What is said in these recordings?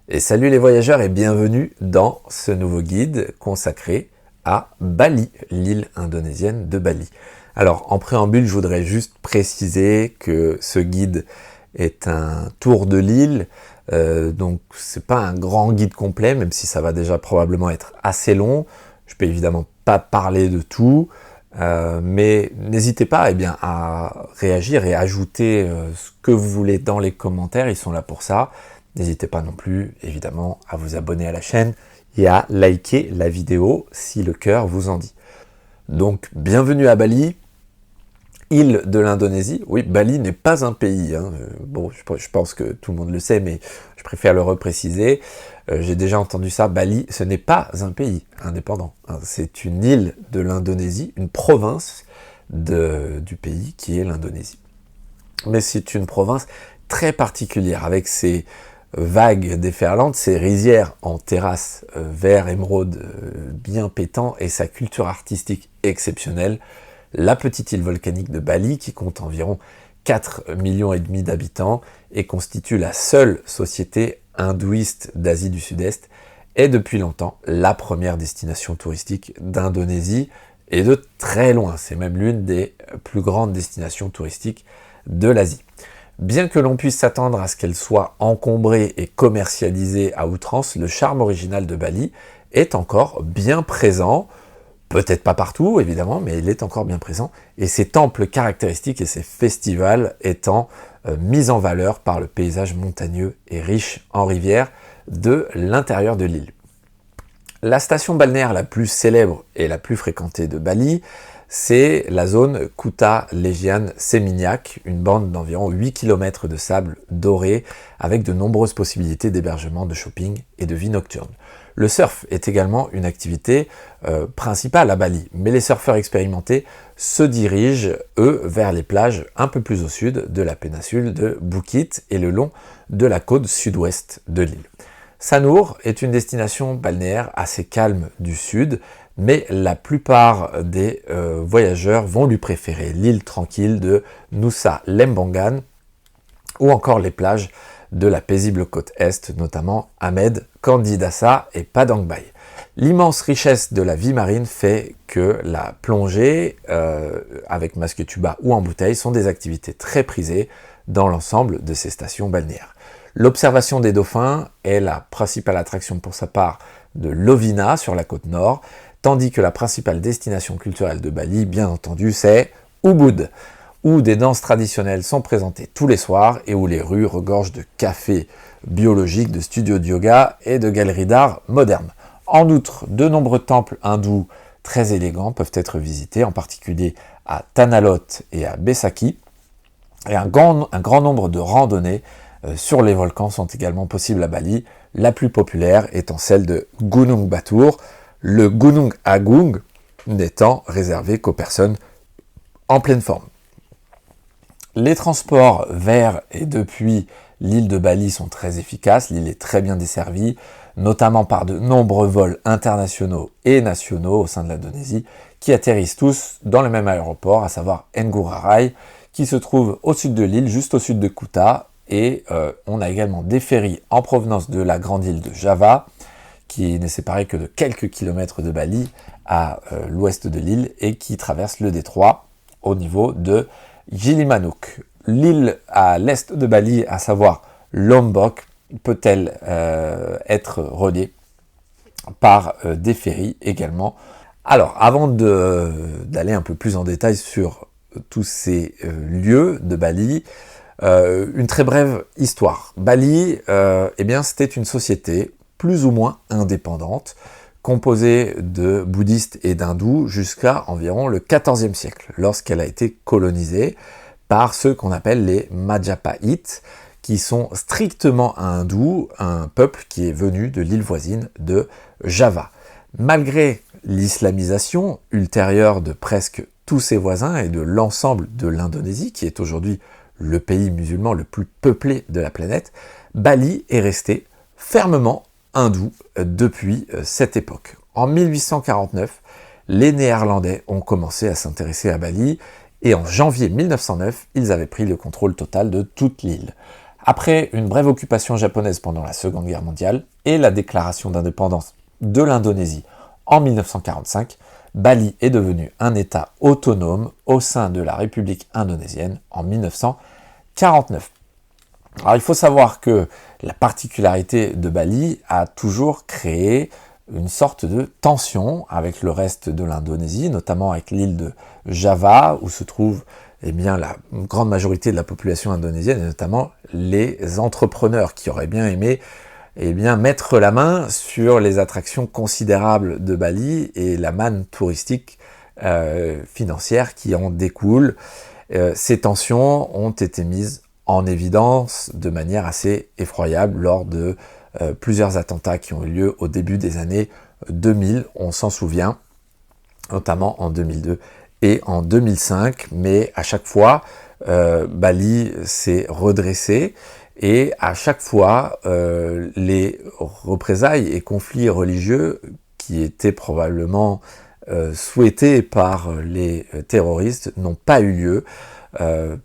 Et salut les voyageurs et bienvenue dans ce nouveau guide consacré à Bali, l'île indonésienne de Bali. Alors en préambule, je voudrais juste préciser que ce guide est un tour de l'île, donc c'est pas un grand guide complet, même si ça va déjà probablement être assez long. Je peux évidemment pas parler de tout, mais n'hésitez pas à réagir et ajouter ce que vous voulez dans les commentaires, ils sont là pour ça. N'hésitez pas non plus, évidemment, à vous abonner à la chaîne et à liker la vidéo si le cœur vous en dit. Donc, bienvenue à Bali, île de l'Indonésie. Oui, Bali n'est pas un pays. Bon, je pense que tout le monde le sait, mais je préfère le repréciser. J'ai déjà entendu ça. Bali, ce n'est pas un pays indépendant. C'est une île de l'Indonésie, une province du pays qui est l'Indonésie. Mais c'est une province très particulière, avec ses vagues déferlantes, ses rizières en terrasse vert émeraude bien pétant et sa culture artistique exceptionnelle. La petite île volcanique de Bali qui compte environ 4,5 millions d'habitants et constitue la seule société hindouiste d'Asie du Sud-Est est depuis longtemps la première destination touristique d'Indonésie et de très loin. C'est même l'une des plus grandes destinations touristiques de l'Asie. Bien que l'on puisse s'attendre à ce qu'elle soit encombrée et commercialisée à outrance, le charme original de Bali est encore bien présent. Peut-être pas partout, évidemment, mais il est encore bien présent. Et ses temples caractéristiques et ses festivals étant mis en valeur par le paysage montagneux et riche en rivières de l'intérieur de l'île. La station balnéaire la plus célèbre et la plus fréquentée de Bali, c'est la zone Kuta Legian Seminyak, une bande d'environ 8 km de sable doré avec de nombreuses possibilités d'hébergement, de shopping et de vie nocturne. Le surf est également une activité principale à Bali, mais les surfeurs expérimentés se dirigent, eux, vers les plages un peu plus au sud de la péninsule de Bukit et le long de la côte sud-ouest de l'île. Sanur est une destination balnéaire assez calme du sud, mais la plupart des voyageurs vont lui préférer l'île tranquille de Nusa Lembongan ou encore les plages de la paisible côte est, notamment Hamed, Candidassa et Padang Bay. L'immense richesse de la vie marine fait que la plongée avec masque tuba ou en bouteille sont des activités très prisées dans l'ensemble de ces stations balnéaires. L'observation des dauphins est la principale attraction pour sa part de Lovina sur la côte nord, tandis que la principale destination culturelle de Bali, bien entendu, c'est Ubud, où des danses traditionnelles sont présentées tous les soirs et où les rues regorgent de cafés biologiques, de studios de yoga et de galeries d'art modernes. En outre, de nombreux temples hindous très élégants peuvent être visités, en particulier à Tanalot et à Besaki, et un grand nombre de randonnées sur les volcans sont également possibles à Bali, la plus populaire étant celle de Gunung Batur, le Gunung Agung n'étant réservé qu'aux personnes en pleine forme. Les transports vers et depuis l'île de Bali sont très efficaces, l'île est très bien desservie, notamment par de nombreux vols internationaux et nationaux au sein de l'Indonésie, qui atterrissent tous dans le même aéroport, à savoir Ngurah Rai, qui se trouve au sud de l'île, juste au sud de Kuta, et on a également des ferries en provenance de la grande île de Java, qui n'est séparée que de quelques kilomètres de Bali à l'ouest de l'île et qui traverse le détroit au niveau de Gilimanuk. L'île à l'est de Bali, à savoir Lombok, peut-elle être reliée par des ferries également. Alors, avant d'aller un peu plus en détail sur tous ces lieux de Bali, une très brève histoire. Bali, c'était une société plus ou moins indépendante, composée de bouddhistes et d'hindous jusqu'à environ le XIVe siècle, lorsqu'elle a été colonisée par ceux qu'on appelle les Majapahit, qui sont strictement hindous, un peuple qui est venu de l'île voisine de Java. Malgré l'islamisation ultérieure de presque tous ses voisins et de l'ensemble de l'Indonésie, qui est aujourd'hui le pays musulman le plus peuplé de la planète, Bali est resté fermement hindou depuis cette époque. En 1849, les Néerlandais ont commencé à s'intéresser à Bali et en janvier 1909, ils avaient pris le contrôle total de toute l'île. Après une brève occupation japonaise pendant la Seconde Guerre mondiale et la déclaration d'indépendance de l'Indonésie en 1945, Bali est devenu un État autonome au sein de la République indonésienne en 1949. Alors il faut savoir que la particularité de Bali a toujours créé une sorte de tension avec le reste de l'Indonésie, notamment avec l'île de Java, où se trouve la grande majorité de la population indonésienne, et notamment les entrepreneurs qui auraient bien aimé mettre la main sur les attractions considérables de Bali et la manne touristique financière qui en découle. Ces tensions ont été mises en évidence de manière assez effroyable lors de plusieurs attentats qui ont eu lieu au début des années 2000, on s'en souvient, notamment en 2002 et en 2005, mais à chaque fois, Bali s'est redressé, et à chaque fois, les représailles et conflits religieux qui étaient probablement souhaités par les terroristes n'ont pas eu lieu,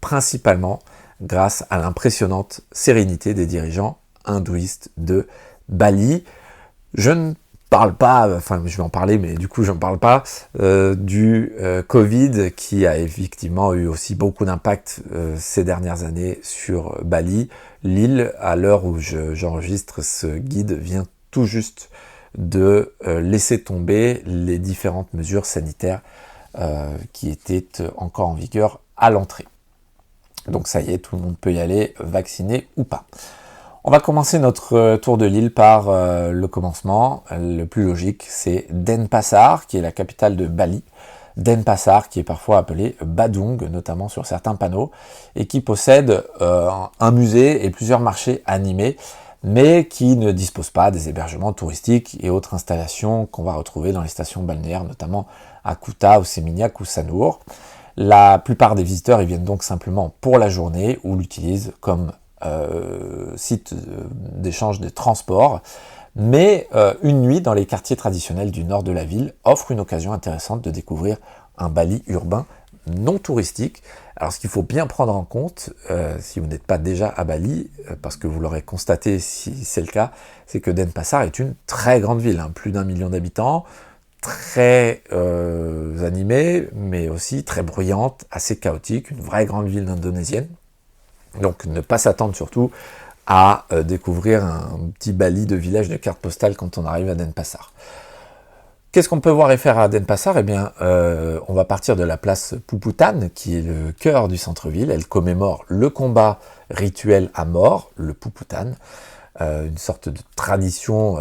principalement grâce à l'impressionnante sérénité des dirigeants hindouistes de Bali. Je ne parle pas, je vais en parler, mais du coup je n'en parle pas, du Covid qui a effectivement eu aussi beaucoup d'impact ces dernières années sur Bali. L'île, à l'heure où j'enregistre ce guide, vient tout juste de laisser tomber les différentes mesures sanitaires qui étaient encore en vigueur à l'entrée. Donc ça y est, tout le monde peut y aller, vacciné ou pas. On va commencer notre tour de l'île par le commencement. Le plus logique, c'est Denpasar, qui est la capitale de Bali. Denpasar, qui est parfois appelé Badung, notamment sur certains panneaux, et qui possède un musée et plusieurs marchés animés, mais qui ne dispose pas des hébergements touristiques et autres installations qu'on va retrouver dans les stations balnéaires, notamment à Kuta, ou Seminyak ou Sanur. La plupart des visiteurs y viennent donc simplement pour la journée ou l'utilisent comme site d'échange de transport. Mais une nuit dans les quartiers traditionnels du nord de la ville offre une occasion intéressante de découvrir un Bali urbain non touristique. Alors ce qu'il faut bien prendre en compte, si vous n'êtes pas déjà à Bali, parce que vous l'aurez constaté si c'est le cas, c'est que Denpasar est une très grande ville, plus d'1 million d'habitants, très animée, mais aussi très bruyante, assez chaotique, une vraie grande ville indonésienne. Donc ne pas s'attendre surtout à découvrir un petit Bali de village de carte postale quand on arrive à Denpasar. Qu'est-ce qu'on peut voir et faire à Denpasar ? Eh bien, on va partir de la place Puputan, qui est le cœur du centre-ville. Elle commémore le combat rituel à mort, le Puputan, une sorte de tradition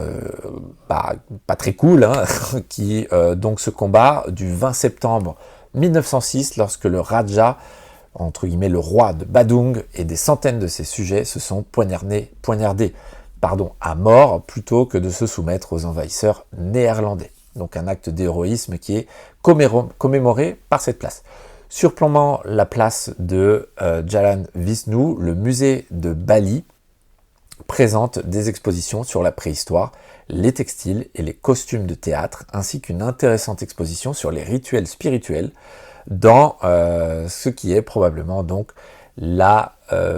pas très cool, qui donc se combat du 20 septembre 1906, lorsque le Raja, entre guillemets le roi de Badung, et des centaines de ses sujets se sont poignardés à mort, plutôt que de se soumettre aux envahisseurs néerlandais. Donc un acte d'héroïsme qui est commémoré par cette place. Surplombant la place de Jalan Wisnu, le musée de Bali présente des expositions sur la préhistoire, les textiles et les costumes de théâtre, ainsi qu'une intéressante exposition sur les rituels spirituels, dans ce qui est probablement donc la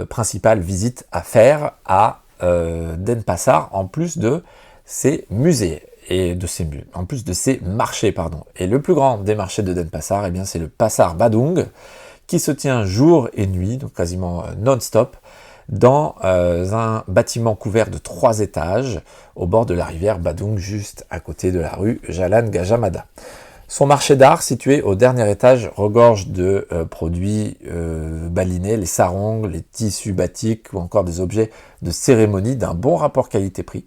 principale visite à faire à Denpasar, en plus de ses musées et en plus de ses marchés, Et le plus grand des marchés de Denpasar, c'est le Pasar Badung, qui se tient jour et nuit, donc quasiment non-stop, dans un bâtiment couvert de 3 étages, au bord de la rivière Badung, juste à côté de la rue Jalan Gajah Mada. Son marché d'art, situé au dernier étage, regorge de produits balinais, les sarongs, les tissus batiks ou encore des objets de cérémonie d'un bon rapport qualité-prix.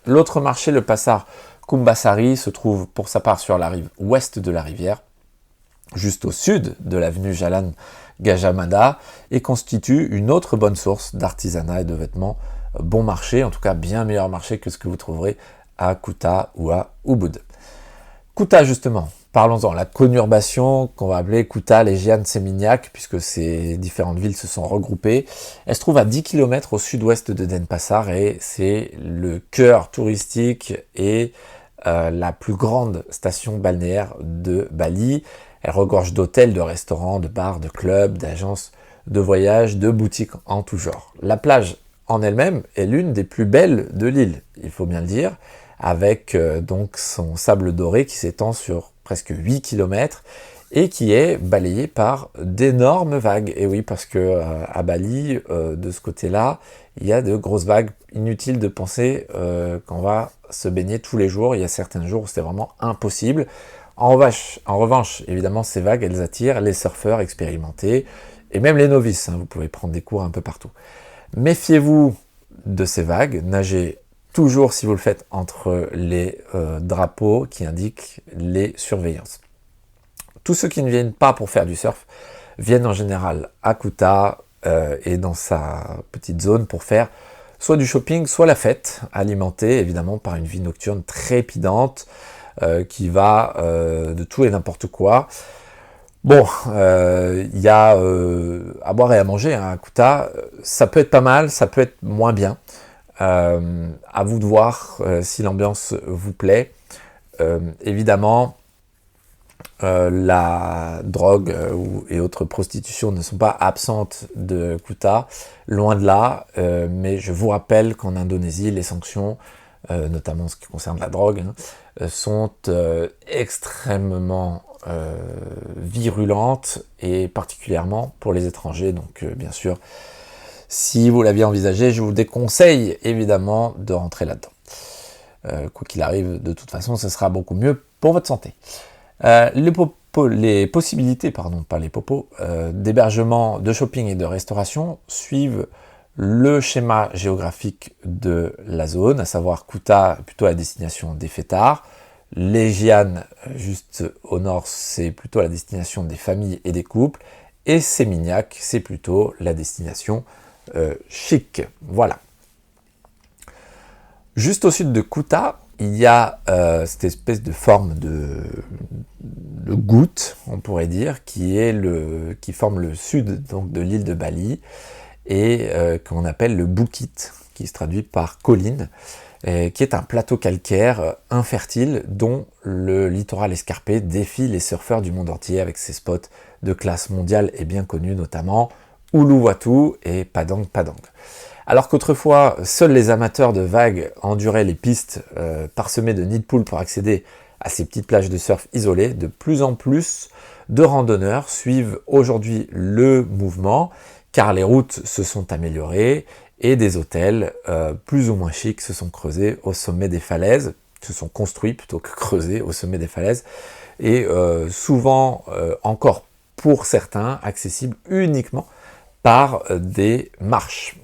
L'autre marché, le Pasar Kumbasari, se trouve pour sa part sur la rive ouest de la rivière, juste au sud de l'avenue Jalan Gajah Mada, et constitue une autre bonne source d'artisanat et de vêtements bon marché, en tout cas bien meilleur marché que ce que vous trouverez à Kuta ou à Ubud. Kuta, justement, parlons-en, la conurbation qu'on va appeler Kuta, Legian, Seminyak, puisque ces différentes villes se sont regroupées. Elle se trouve à 10 km au sud-ouest de Denpasar, et c'est le cœur touristique et la plus grande station balnéaire de Bali. Elle regorge d'hôtels, de restaurants, de bars, de clubs, d'agences de voyage, de boutiques en tout genre. La plage en elle-même est l'une des plus belles de l'île, il faut bien le dire, avec donc son sable doré qui s'étend sur presque 8 km et qui est balayé par d'énormes vagues. Et oui, parce que à Bali, de ce côté-là, il y a de grosses vagues. Inutile de penser qu'on va se baigner tous les jours. Il y a certains jours où c'était vraiment impossible. En revanche, évidemment, ces vagues, elles attirent les surfeurs expérimentés et même les novices. Vous pouvez prendre des cours un peu partout. Méfiez-vous de ces vagues. Nagez toujours, si vous le faites, entre les drapeaux qui indiquent les surveillances. Tous ceux qui ne viennent pas pour faire du surf viennent en général à Kuta et dans sa petite zone pour faire soit du shopping, soit la fête, alimentée évidemment par une vie nocturne trépidante qui va de tout et n'importe quoi. Bon, il y a à boire et à manger à Kuta. Ça peut être pas mal, ça peut être moins bien. À vous de voir si l'ambiance vous plaît. Évidemment, la drogue et autres prostitutions ne sont pas absentes de Kuta, loin de là, mais je vous rappelle qu'en Indonésie, les sanctions, notamment en ce qui concerne la drogue, sont extrêmement virulentes, et particulièrement pour les étrangers. Donc bien sûr, si vous l'aviez envisagé, je vous déconseille évidemment de rentrer là-dedans. Quoi qu'il arrive, de toute façon, ce sera beaucoup mieux pour votre santé. Les possibilités, d'hébergement, de shopping et de restauration suivent le schéma géographique de la zone, à savoir Kuta, plutôt la destination des fêtards, Legian, juste au nord, c'est plutôt la destination des familles et des couples, et Seminyak, c'est plutôt la destination chic. Voilà. Juste au sud de Kuta, il y a cette espèce de forme de goutte, on pourrait dire, qui forme le sud donc, de l'île de Bali, et qu'on appelle le Bukit, qui se traduit par colline, qui est un plateau calcaire infertile dont le littoral escarpé défie les surfeurs du monde entier avec ses spots de classe mondiale et bien connus, notamment Uluwatu et Padang Padang. Alors qu'autrefois, seuls les amateurs de vagues enduraient les pistes parsemées de nids de poules pour accéder à ces petites plages de surf isolées, de plus en plus de randonneurs suivent aujourd'hui le mouvement, car les routes se sont améliorées et des hôtels plus ou moins chics se sont creusés au sommet des falaises, se sont construits plutôt que creusés au sommet des falaises, et souvent encore pour certains accessibles uniquement par des marches.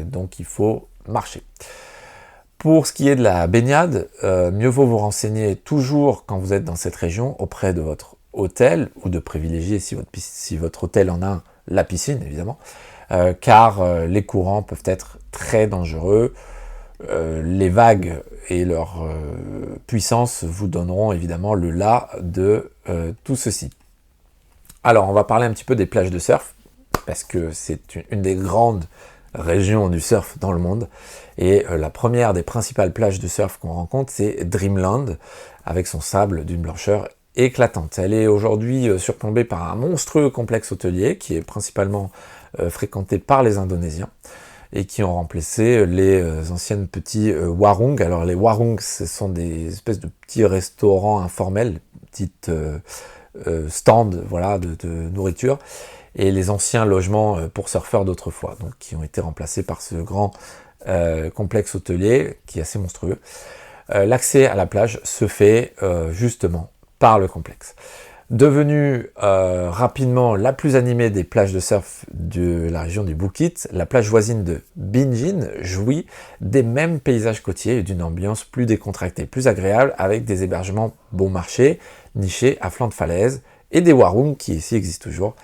Donc il faut marcher. Pour ce qui est de la baignade, mieux vaut vous renseigner toujours quand vous êtes dans cette région auprès de votre hôtel, ou de privilégier, si votre hôtel en a un, la piscine évidemment, car les courants peuvent être très dangereux. Les vagues et leur puissance vous donneront évidemment le là de tout ceci. Alors on va parler un petit peu des plages de surf, parce que c'est une des grandes régions du surf dans le monde. Et la première des principales plages de surf qu'on rencontre, c'est Dreamland, avec son sable d'une blancheur éclatante. Elle est aujourd'hui surplombée par un monstrueux complexe hôtelier qui est principalement fréquenté par les Indonésiens et qui ont remplacé les anciennes petits warung. Alors les warung, ce sont des espèces de petits restaurants informels, petites stands voilà, de nourriture, et les anciens logements pour surfeurs d'autrefois, donc qui ont été remplacés par ce grand complexe hôtelier qui est assez monstrueux. L'accès à la plage se fait justement par le complexe. Devenue rapidement la plus animée des plages de surf de la région du Bukit, la plage voisine de Binjin jouit des mêmes paysages côtiers et d'une ambiance plus décontractée, plus agréable, avec des hébergements bon marché, nichés à flanc de falaise, et des warung qui ici existent toujours,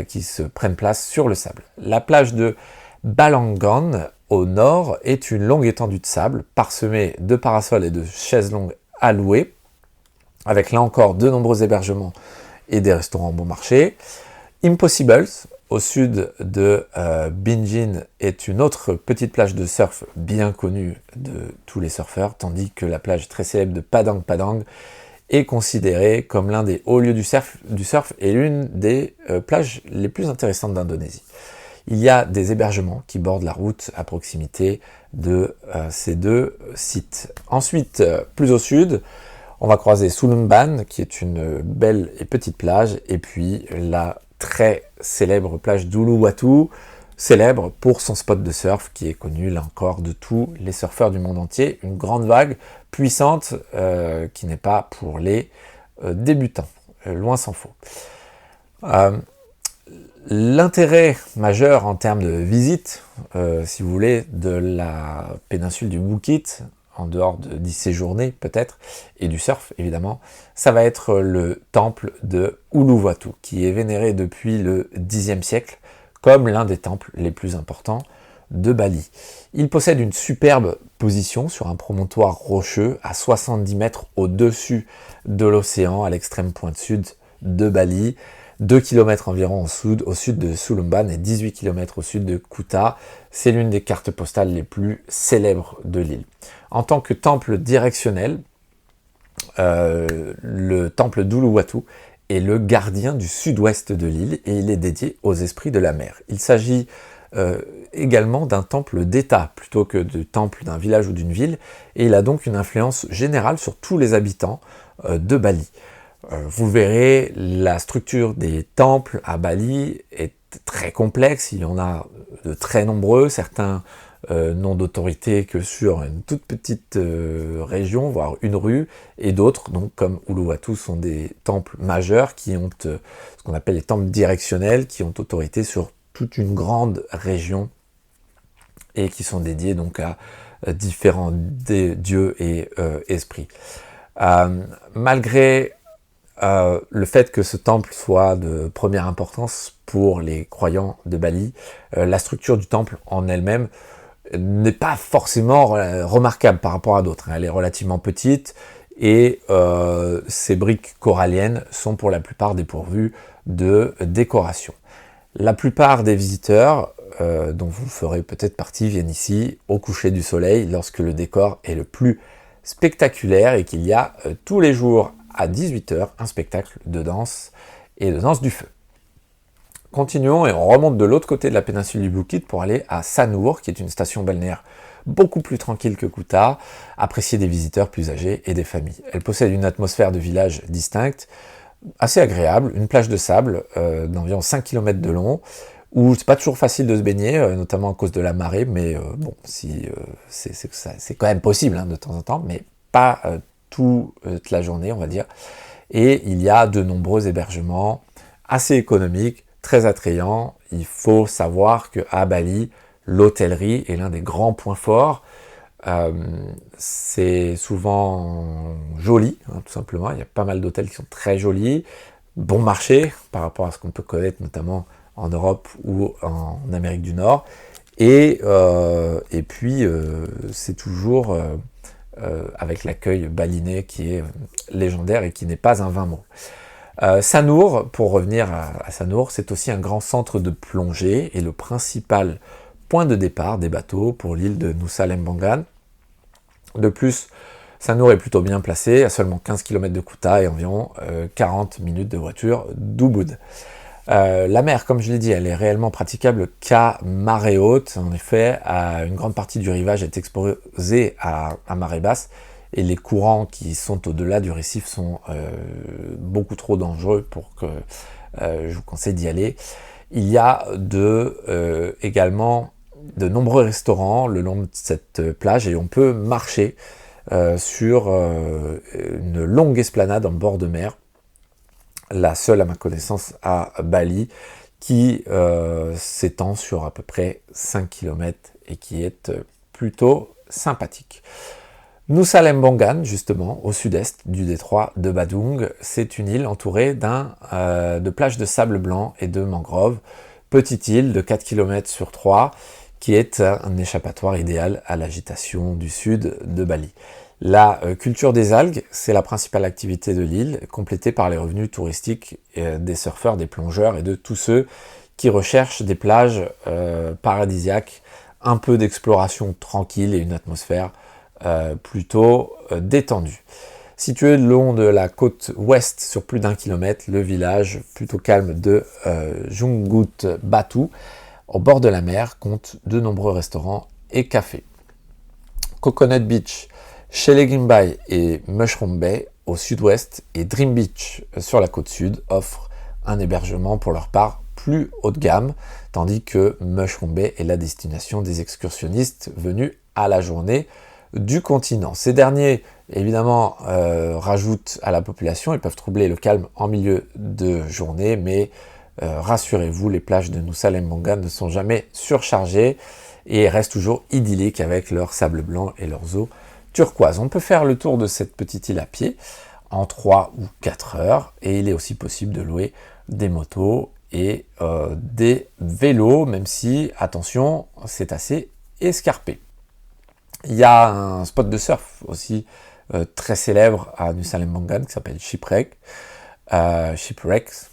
qui se prennent place sur le sable. La plage de Balangan, au nord, est une longue étendue de sable, parsemée de parasols et de chaises longues à louer, avec là encore de nombreux hébergements et des restaurants bon marché. Impossibles, au sud de Binjin, est une autre petite plage de surf bien connue de tous les surfeurs, tandis que la plage très célèbre de Padang Padang est considérée comme l'un des hauts lieux du surf et l'une des plages les plus intéressantes d'Indonésie. Il y a des hébergements qui bordent la route à proximité de ces deux sites. Ensuite, plus au sud, on va croiser Sulumban, qui est une belle et petite plage, et puis la très célèbre plage d'Uluwatu, célèbre pour son spot de surf, qui est connu là encore de tous les surfeurs du monde entier. Une grande vague puissante qui n'est pas pour les débutants, loin s'en faut. L'intérêt majeur en termes de visite, si vous voulez, de la péninsule du Bukit, en dehors d'y séjourner peut-être, et du surf évidemment, ça va être le temple de Uluwatu, qui est vénéré depuis le Xe siècle comme l'un des temples les plus importants de Bali. Il possède une superbe position sur un promontoire rocheux à 70 mètres au-dessus de l'océan, à l'extrême pointe sud de Bali, 2 km environ au sud de Sulumban et 18 km au sud de Kuta. C'est l'une des cartes postales les plus célèbres de l'île. En tant que temple directionnel, le temple d'Uluwatu est le gardien du sud-ouest de l'île et il est dédié aux esprits de la mer. Il s'agit également d'un temple d'État plutôt que de temple d'un village ou d'une ville, et il a donc une influence générale sur tous les habitants de Bali. Vous verrez, la structure des temples à Bali est très complexe, il y en a de très nombreux, certains n'ont d'autorité que sur une toute petite région, voire une rue, et d'autres, donc comme Uluwatu, sont des temples majeurs qui ont ce qu'on appelle les temples directionnels, qui ont autorité sur toute une grande région et qui sont dédiés donc à différents dieux et esprits. Malgré le fait que ce temple soit de première importance pour les croyants de Bali, la structure du temple en elle-même n'est pas forcément remarquable par rapport à d'autres. Elle est relativement petite et ces briques coralliennes sont pour la plupart dépourvues de décoration. La plupart des visiteurs, dont vous ferez peut-être partie, viennent ici au coucher du soleil lorsque le décor est le plus spectaculaire et qu'il y a tous les jours à 18h un spectacle de danse et de danse du feu. Continuons et on remonte de l'autre côté de la péninsule du Bukit pour aller à Sanur, qui est une station balnéaire beaucoup plus tranquille que Kuta, appréciée des visiteurs plus âgés et des familles. Elle possède une atmosphère de village distincte, assez agréable, une plage de sable d'environ 5 km de long, où c'est pas toujours facile de se baigner, notamment à cause de la marée, mais bon, c'est quand même possible de temps en temps, mais pas toute la journée, on va dire. Et il y a de nombreux hébergements assez économiques, très attrayants. Il faut savoir qu'à Bali, l'hôtellerie est l'un des grands points forts. C'est souvent joli, tout simplement. Il y a pas mal d'hôtels qui sont très jolis, bon marché par rapport à ce qu'on peut connaître notamment en Europe ou en Amérique du Nord. Et puis, c'est toujours avec l'accueil balinais qui est légendaire et qui n'est pas un vain mot. Sanur, pour revenir à Sanur, c'est aussi un grand centre de plongée et le principal point de départ des bateaux pour l'île de Nusa Lembongan. De plus, Sanur est plutôt bien placé, à seulement 15 km de Kuta et environ 40 minutes de voiture d'Ubud. La mer, comme je l'ai dit, elle est réellement praticable qu'à marée haute. En effet, une grande partie du rivage est exposée à marée basse et les courants qui sont au-delà du récif sont beaucoup trop dangereux pour que je vous conseille d'y aller. Il y a également de nombreux restaurants le long de cette plage et on peut marcher sur une longue esplanade en bord de mer, la seule à ma connaissance à Bali, qui s'étend sur à peu près 5 km et qui est plutôt sympathique. Nusa Lembongan, justement, au sud-est du détroit de Badung, c'est une île entourée de plages de sable blanc et de mangroves, petite île de 4 km sur 3, qui est un échappatoire idéal à l'agitation du sud de Bali. La culture des algues, c'est la principale activité de l'île, complétée par les revenus touristiques des surfeurs, des plongeurs et de tous ceux qui recherchent des plages paradisiaques, un peu d'exploration tranquille et une atmosphère plutôt détendue. Situé le long de la côte ouest sur plus d'1 kilomètre, le village plutôt calme de Jungut Batu au bord de la mer, compte de nombreux restaurants et cafés. Coconut Beach, Shelley Bay et Mushroom Bay au sud-ouest et Dream Beach sur la côte sud offrent un hébergement pour leur part plus haut de gamme, tandis que Mushroom Bay est la destination des excursionnistes venus à la journée du continent. Ces derniers, évidemment, rajoutent à la population, ils peuvent troubler le calme en milieu de journée, mais rassurez-vous, les plages de Nusa Lembongan ne sont jamais surchargées et restent toujours idylliques avec leur sable blanc et leurs eaux turquoises. On peut faire le tour de cette petite île à pied en 3 ou 4 heures et il est aussi possible de louer des motos et des vélos, même si, attention, c'est assez escarpé. Il y a un spot de surf aussi très célèbre à Nusa Lembongan qui s'appelle Shipwreck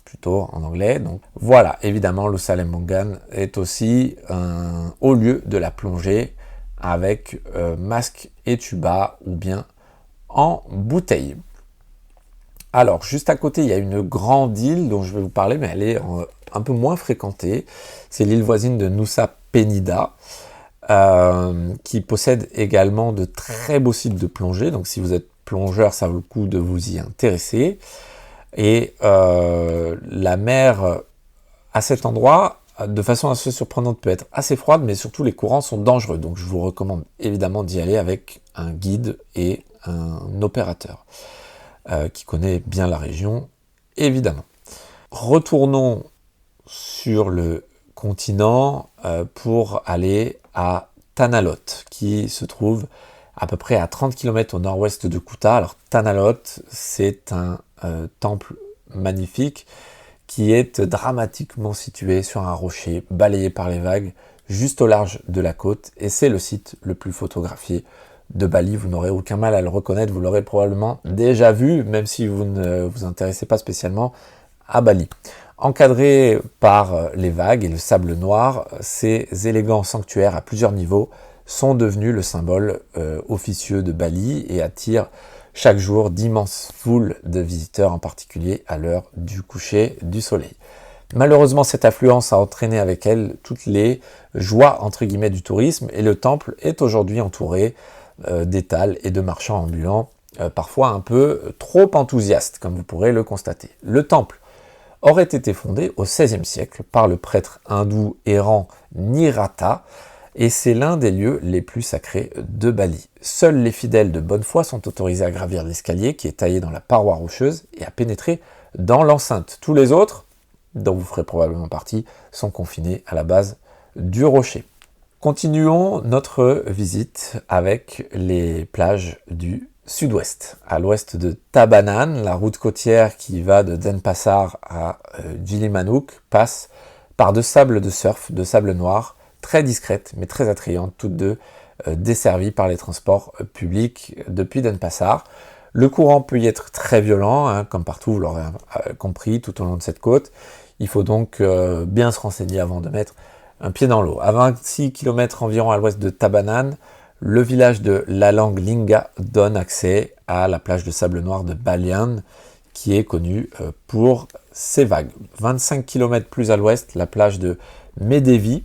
plutôt en anglais. Donc voilà, évidemment, Nusa Lembongan est aussi un haut lieu de la plongée avec masque et tuba ou bien en bouteille. Alors, juste à côté, il y a une grande île dont je vais vous parler, mais elle est un peu moins fréquentée. C'est l'île voisine de Nusa Penida, qui possède également de très beaux sites de plongée. Donc, si vous êtes plongeur, ça vaut le coup de vous y intéresser. Et la mer à cet endroit, de façon assez surprenante, peut être assez froide, mais surtout les courants sont dangereux. Donc, je vous recommande évidemment d'y aller avec un guide et un opérateur qui connaît bien la région, évidemment. Retournons sur le continent pour aller à Tanalot, qui se trouve à peu près à 30 km au nord-ouest de Kuta. Alors Tanalot, c'est un temple magnifique qui est dramatiquement situé sur un rocher balayé par les vagues, juste au large de la côte, et c'est le site le plus photographié de Bali. Vous n'aurez aucun mal à le reconnaître, vous l'aurez probablement déjà vu, même si vous ne vous intéressez pas spécialement à Bali. Encadré par les vagues et le sable noir, ces élégants sanctuaires à plusieurs niveaux sont devenus le symbole officieux de Bali et attirent chaque jour d'immenses foules de visiteurs, en particulier à l'heure du coucher du soleil. Malheureusement, cette affluence a entraîné avec elle toutes les joies entre guillemets du tourisme et le temple est aujourd'hui entouré d'étals et de marchands ambulants, parfois un peu trop enthousiastes, comme vous pourrez le constater. Le temple aurait été fondé au XVIe siècle par le prêtre hindou errant Nirata, et c'est l'un des lieux les plus sacrés de Bali. Seuls les fidèles de bonne foi sont autorisés à gravir l'escalier qui est taillé dans la paroi rocheuse et à pénétrer dans l'enceinte. Tous les autres, dont vous ferez probablement partie, sont confinés à la base du rocher. Continuons notre visite avec les plages du sud-ouest. À l'ouest de Tabanan, la route côtière qui va de Denpasar à Gilimanuk passe par deux sables de surf, de sable noir, très discrètes mais très attrayantes, toutes deux desservies par les transports publics depuis Denpasar. Le courant peut y être très violent, comme partout, vous l'aurez compris, tout au long de cette côte. Il faut donc bien se renseigner avant de mettre un pied dans l'eau. À 26 km environ à l'ouest de Tabanan, le village de Lalang Linga donne accès à la plage de sable noir de Balian, qui est connue pour ses vagues. 25 km plus à l'ouest, la plage de Medevi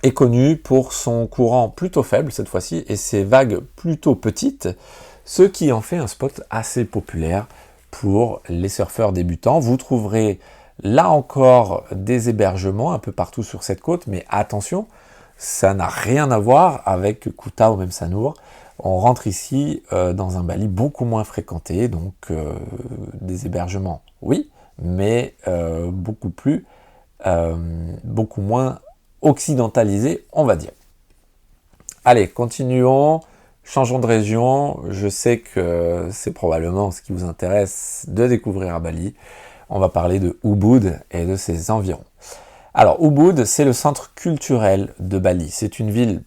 est connue pour son courant plutôt faible cette fois-ci et ses vagues plutôt petites, ce qui en fait un spot assez populaire pour les surfeurs débutants. Vous trouverez là encore des hébergements un peu partout sur cette côte, mais attention, ça n'a rien à voir avec Kuta ou même Sanur. On rentre ici dans un Bali beaucoup moins fréquenté, donc des hébergements, oui, mais beaucoup moins occidentalisés, on va dire. Allez, continuons, changeons de région. Je sais que c'est probablement ce qui vous intéresse de découvrir à Bali. On va parler de Ubud et de ses environs. Alors, Ubud, c'est le centre culturel de Bali. C'est une ville,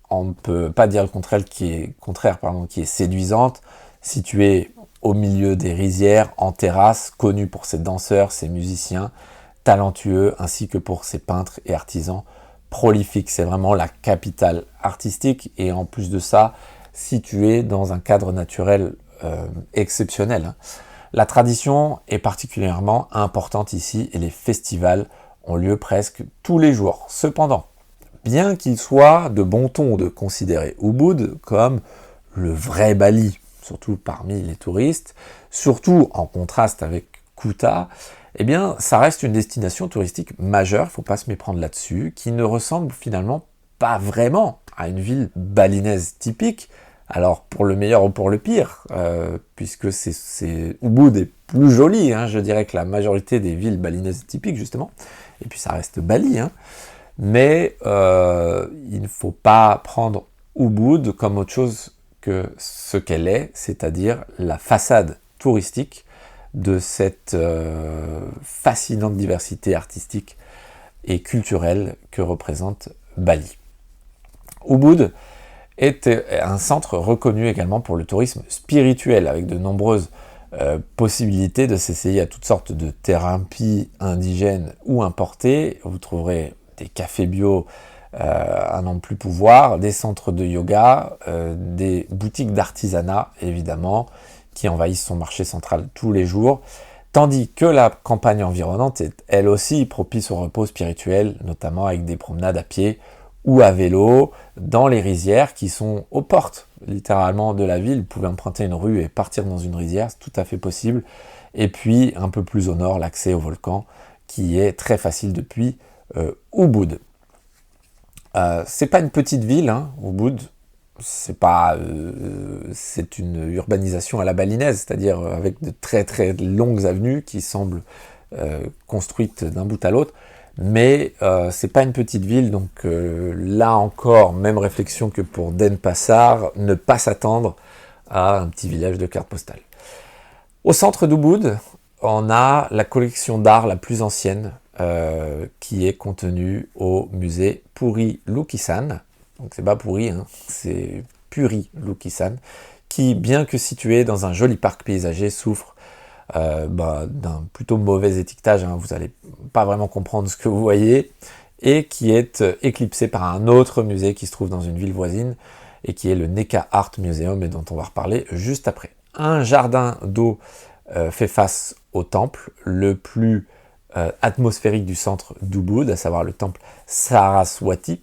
on ne peut pas dire le contraire, qui est séduisante, située au milieu des rizières, en terrasse, connue pour ses danseurs, ses musiciens talentueux, ainsi que pour ses peintres et artisans prolifiques. C'est vraiment la capitale artistique et en plus de ça, située dans un cadre naturel exceptionnel. La tradition est particulièrement importante ici et les festivals ont lieu presque tous les jours. Cependant, bien qu'il soit de bon ton de considérer Ubud comme le vrai Bali, surtout parmi les touristes, surtout en contraste avec Kuta, eh bien, ça reste une destination touristique majeure, il ne faut pas se méprendre là-dessus, qui ne ressemble finalement pas vraiment à une ville balinaise typique, alors pour le meilleur ou pour le pire, puisque Ubud est plus joli, hein, je dirais, que la majorité des villes balinaises typiques, justement, et puis ça reste Bali, hein, mais il ne faut pas prendre Ubud comme autre chose que ce qu'elle est, c'est-à-dire la façade touristique de cette fascinante diversité artistique et culturelle que représente Bali. Ubud est un centre reconnu également pour le tourisme spirituel, avec de nombreuses possibilités de s'essayer à toutes sortes de thérapies indigènes ou importées. Vous trouverez des cafés bio à n'en plus pouvoir, des centres de yoga, des boutiques d'artisanat, évidemment, qui envahissent son marché central tous les jours, tandis que la campagne environnante est elle aussi propice au repos spirituel, notamment avec des promenades à pied ou à vélo dans les rizières qui sont aux portes littéralement de la ville. Vous pouvez emprunter une rue et partir dans une rizière, c'est tout à fait possible. Et puis un peu plus au nord, l'accès au volcan qui est très facile depuis Ubud. C'est pas une petite ville, hein, Ubud. C'est une urbanisation à la balinaise, c'est-à-dire avec de très très longues avenues qui semblent construites d'un bout à l'autre, mais c'est pas une petite ville, donc là encore, même réflexion que pour Denpasar, ne pas s'attendre à un petit village de carte postale. Au centre d'Ubud, on a la collection d'art la plus ancienne qui est contenue au musée Puri Lukisan. Donc c'est pas pourri, hein, c'est Puri Lukisan, qui, bien que situé dans un joli parc paysager, souffre d'un plutôt mauvais étiquetage, hein, vous n'allez pas vraiment comprendre ce que vous voyez, et qui est éclipsé par un autre musée qui se trouve dans une ville voisine, et qui est le Neka Art Museum, et dont on va reparler juste après. Un jardin d'eau fait face au temple, le plus atmosphérique du centre d'Ubud, à savoir le temple Saraswati.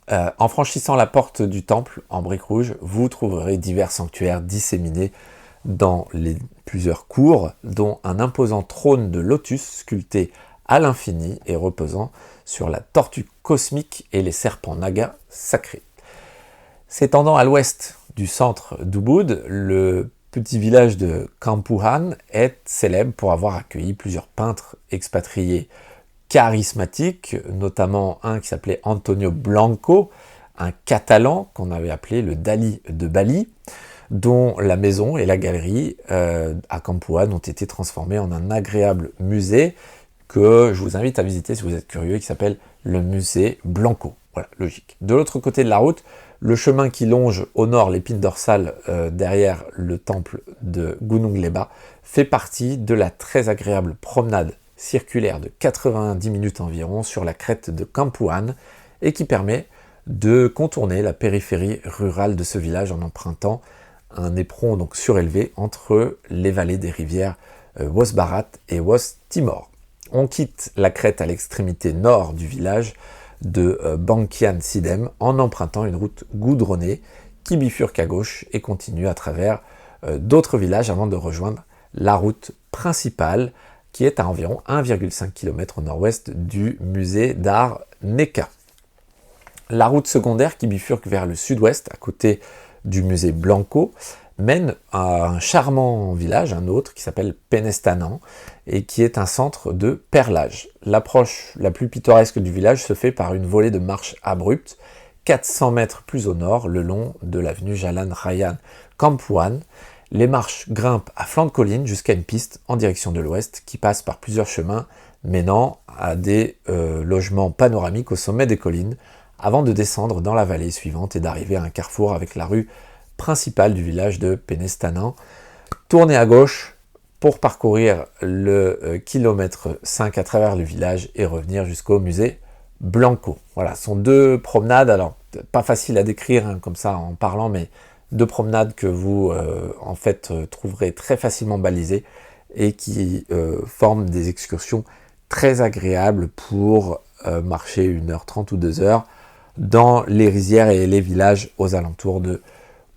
En franchissant la porte du temple en briques rouges, vous trouverez divers sanctuaires disséminés dans les plusieurs cours, dont un imposant trône de lotus sculpté à l'infini et reposant sur la tortue cosmique et les serpents nagas sacrés. S'étendant à l'ouest du centre d'Ubud, le petit village de Kampuhan est célèbre pour avoir accueilli plusieurs peintres expatriés charismatiques, notamment un qui s'appelait Antonio Blanco, un Catalan qu'on avait appelé le Dali de Bali, dont la maison et la galerie à Kampuhan ont été transformées en un agréable musée que je vous invite à visiter si vous êtes curieux, qui s'appelle le musée Blanco. Voilà, logique. De l'autre côté de la route, le chemin qui longe au nord l'épine dorsale derrière le temple de Gunung Leba fait partie de la très agréable promenade circulaire de 90 minutes environ sur la crête de Kampuhan et qui permet de contourner la périphérie rurale de ce village en empruntant un éperon donc surélevé entre les vallées des rivières Wos Barat et Wos Timor. On quitte la crête à l'extrémité nord du village de Bangkian Sidem en empruntant une route goudronnée qui bifurque à gauche et continue à travers d'autres villages avant de rejoindre la route principale qui est à environ 1,5 km au nord-ouest du musée d'art Neka. La route secondaire qui bifurque vers le sud-ouest à côté du musée Blanco mène à un charmant village, un autre, qui s'appelle Penestanan, et qui est un centre de perlage. L'approche la plus pittoresque du village se fait par une volée de marches abruptes, 400 mètres plus au nord, le long de l'avenue Jalan Raya Kampuhan. Les marches grimpent à flanc de colline jusqu'à une piste en direction de l'ouest, qui passe par plusieurs chemins menant à des logements panoramiques au sommet des collines, avant de descendre dans la vallée suivante et d'arriver à un carrefour avec la rue principale du village de Penestanan. Tournez à gauche pour parcourir le kilomètre 5 à travers le village et revenir jusqu'au musée Blanco. Voilà, ce sont deux promenades, alors pas facile à décrire hein, comme ça en parlant, mais deux promenades que vous en fait trouverez très facilement balisées et qui forment des excursions très agréable pour marcher 1h30 ou 2 heures dans les rizières et les villages aux alentours de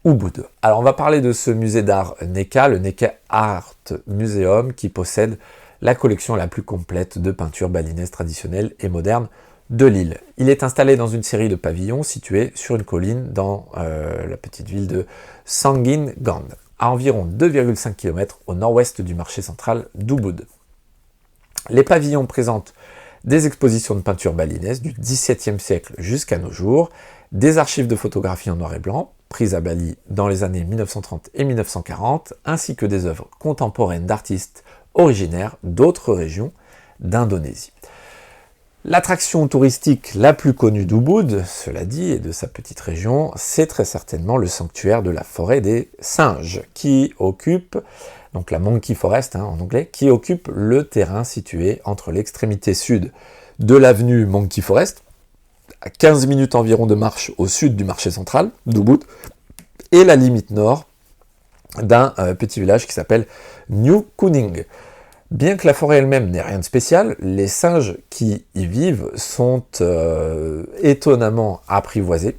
Ubud. Alors on va parler de ce musée d'art NECA, le NECA Art Museum, qui possède la collection la plus complète de peintures balinaises traditionnelles et modernes de l'île. Il est installé dans une série de pavillons situés sur une colline dans la petite ville de Sangin-Gand, à environ 2,5 km au nord-ouest du marché central d'Ubud. Les pavillons présentent des expositions de peinture balinaise du XVIIe siècle jusqu'à nos jours, des archives de photographies en noir et blanc, prises à Bali dans les années 1930 et 1940, ainsi que des œuvres contemporaines d'artistes originaires d'autres régions d'Indonésie. L'attraction touristique la plus connue d'Ubud, cela dit, et de sa petite région, c'est très certainement le sanctuaire de la forêt des singes, qui occupe, donc la Monkey Forest en anglais, qui occupe le terrain situé entre l'extrémité sud de l'avenue Monkey Forest, à 15 minutes environ de marche au sud du marché central d'Ubud, et la limite nord d'un petit village qui s'appelle New Kuning. Bien que la forêt elle-même n'ait rien de spécial, les singes qui y vivent sont étonnamment apprivoisés,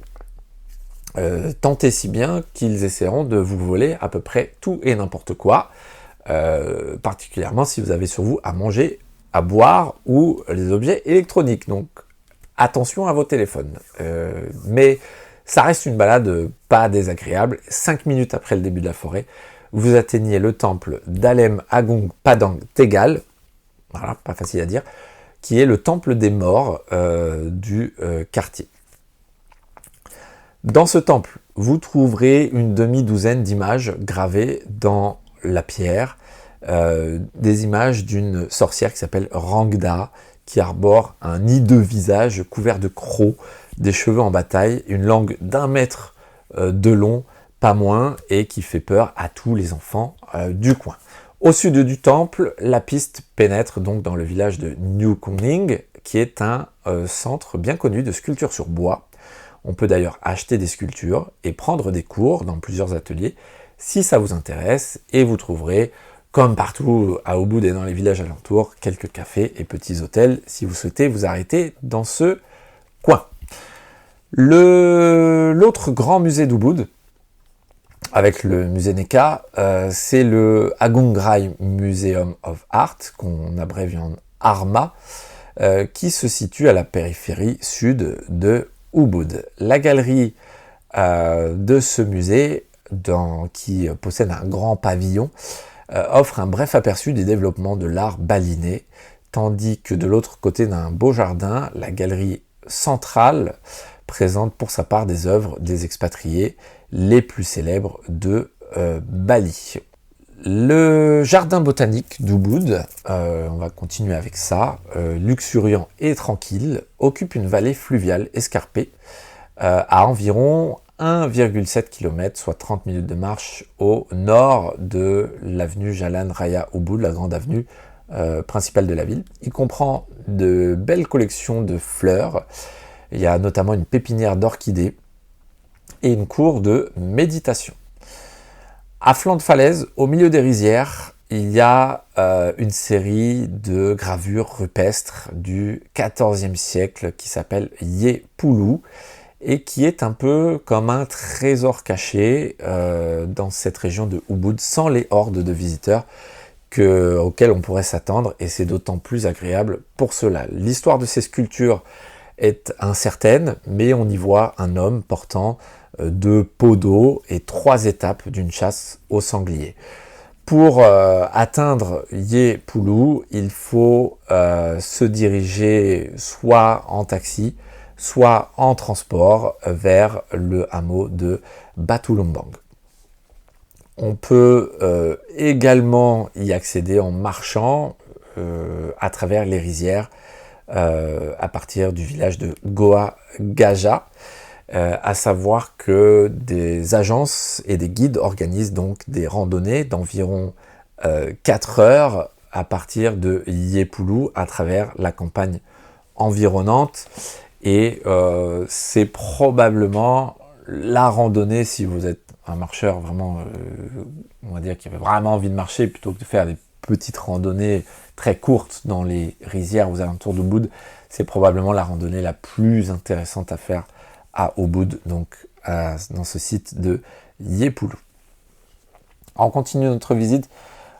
tant et si bien qu'ils essaieront de vous voler à peu près tout et n'importe quoi, particulièrement si vous avez sur vous à manger, à boire ou les objets électroniques. Donc attention à vos téléphones. Mais ça reste une balade pas désagréable. 5 minutes après le début de la forêt, vous atteignez le temple d'Alem Agung Padang Tegal, voilà, pas facile à dire, qui est le temple des morts du quartier. Dans ce temple, vous trouverez une demi-douzaine d'images gravées dans la pierre, des images d'une sorcière qui s'appelle Rangda, qui arbore un hideux visage couvert de crocs, des cheveux en bataille, une langue d'1 mètre de long, pas moins, et qui fait peur à tous les enfants du coin. Au sud du temple, la piste pénètre donc dans le village de New Kuning, qui est un centre bien connu de sculpture sur bois. On peut d'ailleurs acheter des sculptures et prendre des cours dans plusieurs ateliers si ça vous intéresse, et vous trouverez, comme partout à Ubud et dans les villages alentours, quelques cafés et petits hôtels si vous souhaitez vous arrêter dans ce coin. L'autre grand musée d'Ubud, avec le musée NECA, c'est le Agung Rai Museum of Art, qu'on abrévie en ARMA, qui se situe à la périphérie sud de Ubud. La galerie de ce musée, qui possède un grand pavillon, offre un bref aperçu des développements de l'art balinais, tandis que de l'autre côté d'un beau jardin, la galerie centrale présente pour sa part des œuvres des expatriés les plus célèbres de Bali. Le jardin botanique d'Ubud, on va continuer avec ça, luxuriant et tranquille, occupe une vallée fluviale escarpée à environ 1,7 km, soit 30 minutes de marche au nord de l'avenue Jalan Raya Ubud, la grande avenue principale de la ville. Il comprend de belles collections de fleurs. Il y a notamment une pépinière d'orchidées et une cour de méditation. À flanc de falaise, au milieu des rizières, il y a une série de gravures rupestres du XIVe siècle qui s'appelle Yepulu et qui est un peu comme un trésor caché dans cette région de Ubud sans les hordes de visiteurs auxquels on pourrait s'attendre, et c'est d'autant plus agréable pour cela. L'histoire de ces sculptures est incertaine, mais on y voit un homme portant 2 pots d'eau et 3 étapes d'une chasse au sanglier. Pour atteindre Yepulu, il faut se diriger soit en taxi, soit en transport vers le hameau de Batulombang. On peut également y accéder en marchant à travers les rizières à partir du village de Goa Gaja, à savoir que des agences et des guides organisent donc des randonnées d'environ 4 heures à partir de Yepulu à travers la campagne environnante, et c'est probablement la randonnée, si vous êtes un marcheur vraiment, on va dire, qui avait vraiment envie de marcher plutôt que de faire des petite randonnée très courte dans les rizières aux alentours d'Ubud, c'est probablement la randonnée la plus intéressante à faire à Ubud, donc dans ce site de Yepulu. On continue notre visite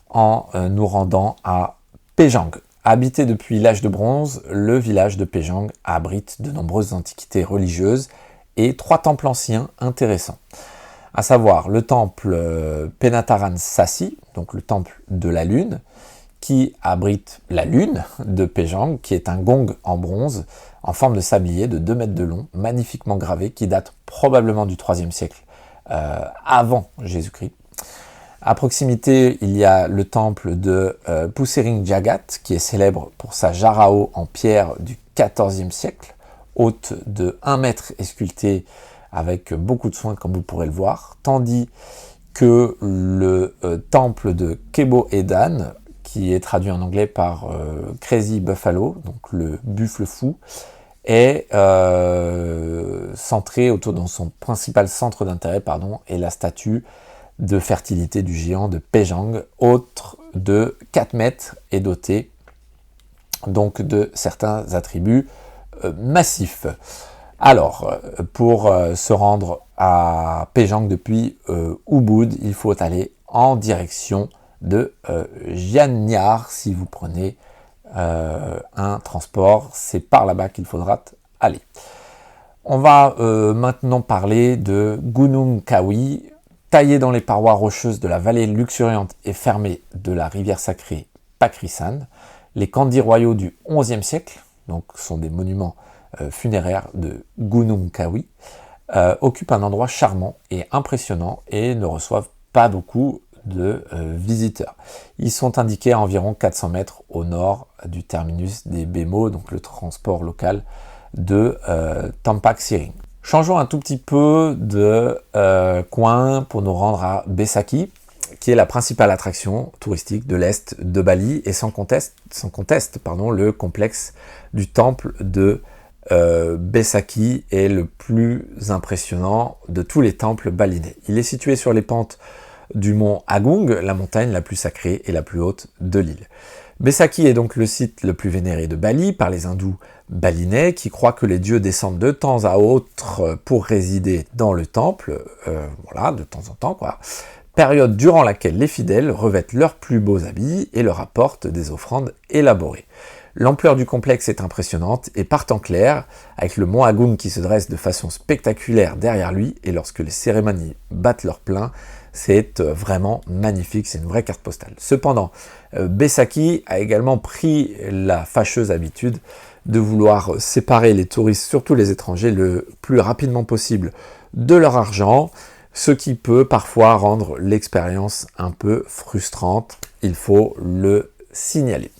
en nous rendant à Pejang. Habité depuis l'âge de bronze, le village de Pejang abrite de nombreuses antiquités religieuses et 3 temples anciens intéressants. À savoir le temple Penataran Sasi, donc le temple de la lune, qui abrite la lune de Pejang, qui est un gong en bronze en forme de sablier de 2 mètres de long, magnifiquement gravé, qui date probablement du 3e siècle avant Jésus-Christ. À proximité, il y a le temple de Pusering Jagat, qui est célèbre pour sa jarao en pierre du 14e siècle, haute de 1 mètre et sculptée avec beaucoup de soin, comme vous pourrez le voir, tandis que le temple de Kebo Edan, qui est traduit en anglais par Crazy Buffalo, donc le buffle fou, est centré autour de son principal centre d'intérêt, est la statue de fertilité du géant de Pejang, haute de 4 mètres et dotée donc de certains attributs massifs. Alors, pour se rendre à Pejang depuis Ubud, il faut aller en direction de Gianyar. Si vous prenez un transport, c'est par là-bas qu'il faudra aller. On va maintenant parler de Gunung Kawi, taillé dans les parois rocheuses de la vallée luxuriante et fermée de la rivière sacrée Pakrisan. Les kandis royaux du XIe siècle, donc sont des monuments funéraires de Gunung Kawi, occupent un endroit charmant et impressionnant et ne reçoivent pas beaucoup de visiteurs. Ils sont indiqués à environ 400 mètres au nord du terminus des Bemo, donc le transport local de Tampak Siring. Changeons un tout petit peu de coin pour nous rendre à Besakih, qui est la principale attraction touristique de l'est de Bali, et sans conteste, le complexe du temple de Besakih est le plus impressionnant de tous les temples balinais. Il est situé sur les pentes du mont Agung, la montagne la plus sacrée et la plus haute de l'île. Besakih est donc le site le plus vénéré de Bali par les hindous balinais qui croient que les dieux descendent de temps à autre pour résider dans le temple, de temps en temps, période durant laquelle les fidèles revêtent leurs plus beaux habits et leur apportent des offrandes élaborées. L'ampleur du complexe est impressionnante et par temps clair, avec le mont Agung qui se dresse de façon spectaculaire derrière lui, et lorsque les cérémonies battent leur plein, c'est vraiment magnifique, c'est une vraie carte postale. Cependant, Besakih a également pris la fâcheuse habitude de vouloir séparer les touristes, surtout les étrangers, le plus rapidement possible de leur argent, ce qui peut parfois rendre l'expérience un peu frustrante, il faut le signaler.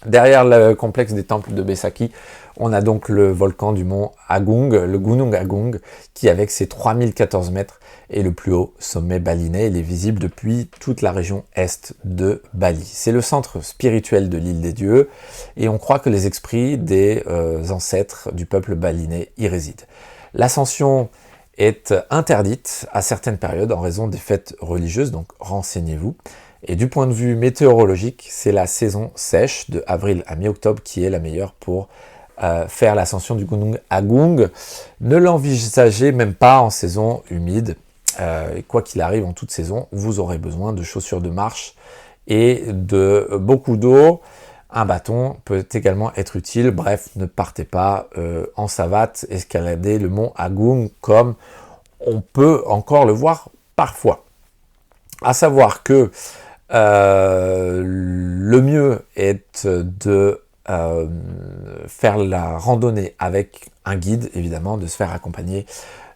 Derrière le complexe des temples de Besakih, on a donc le volcan du mont Agung, le Gunung Agung, qui avec ses 3014 mètres est le plus haut sommet balinais. Il est visible depuis toute la région est de Bali. C'est le centre spirituel de l'île des dieux et on croit que les esprits des ancêtres du peuple balinais y résident. L'ascension est interdite à certaines périodes en raison des fêtes religieuses, donc renseignez-vous. Et du point de vue météorologique, c'est la saison sèche de avril à mi-octobre qui est la meilleure pour faire l'ascension du Gunung Agung. Ne l'envisagez même pas en saison humide. Quoi qu'il arrive, en toute saison, vous aurez besoin de chaussures de marche et de beaucoup d'eau. Un bâton peut également être utile. Bref, ne partez pas en savate escalader le mont Agung comme on peut encore le voir parfois. À savoir que le mieux est de faire la randonnée avec un guide, évidemment, de se faire accompagner.